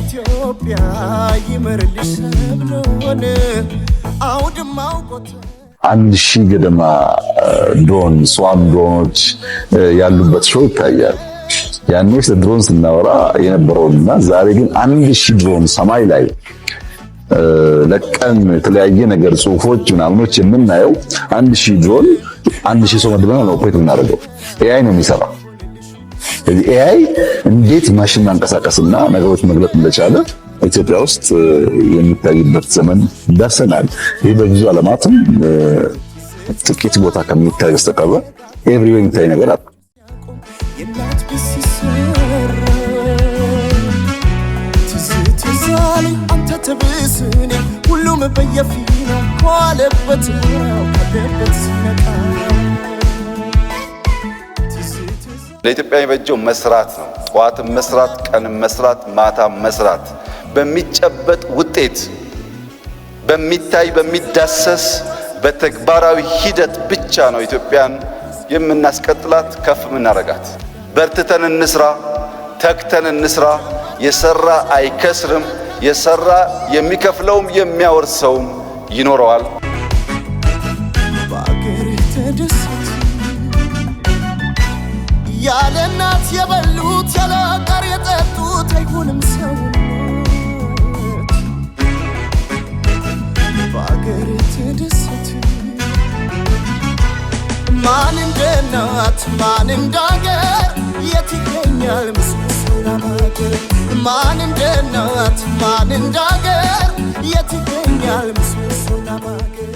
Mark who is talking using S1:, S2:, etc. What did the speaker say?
S1: ኢትዮጵያ ይመርልሽ ሰብሎን አውድማው ቆት
S2: 1000 ገደማ ድሮን ስዋም ድሮኖች ያሉበት ሾው ይታያል። ያኔ ስለ ድሮን ስናወራ የነበረውና ዛሬ ግን 1000 ድሮን ሰማይ ላይ ለቀን የተለያየ ነገር ጽሁፎች ምናምኖች የምናየው 1000 ድሮን 1000 ሰው መድበና ነው ኦፕሬት የምናደርገው። ኤአይ ነው የሚሰራው። ኤአይ እንዴት ማሽን ማንቀሳቀስና ነገሮች መግለጥ እንደቻለ ኢትዮጵያ ውስጥ የሚታይበት ዘመን ደርሰናል። ይህ በብዙ ዓለማትም ጥቂት ቦታ ከሚታይ በስተቀር ኤቭሪዌር የሚታይ ነገር አለ።
S1: ሁሉም በየፊናው ዋለበት ካለበት ሲነቃ
S3: ለኢትዮጵያ የሚበጀው መስራት ነው። ጠዋትም መስራት፣ ቀንም መስራት፣ ማታም መስራት፣ በሚጨበጥ ውጤት በሚታይ በሚዳሰስ በተግባራዊ ሂደት ብቻ ነው ኢትዮጵያን የምናስቀጥላት ከፍ የምናረጋት። በርትተን እንስራ፣ ተግተን እንስራ። የሰራ አይከስርም። የሰራ የሚከፍለውም የሚያወርሰውም ይኖረዋል።
S1: በአገር ተደሰት ያለ እናት የበሉት ያለ አጋር የጠጡት አይሆንም ሰውነት። በአገር ተደሰት ማን እንደ እናት ማን እንደ አገር የት ይገኛል ምስሉና ማገር? ማን እንደ እናት ማን እንደ አገር የት ይገኛል ምስሉና ማገር?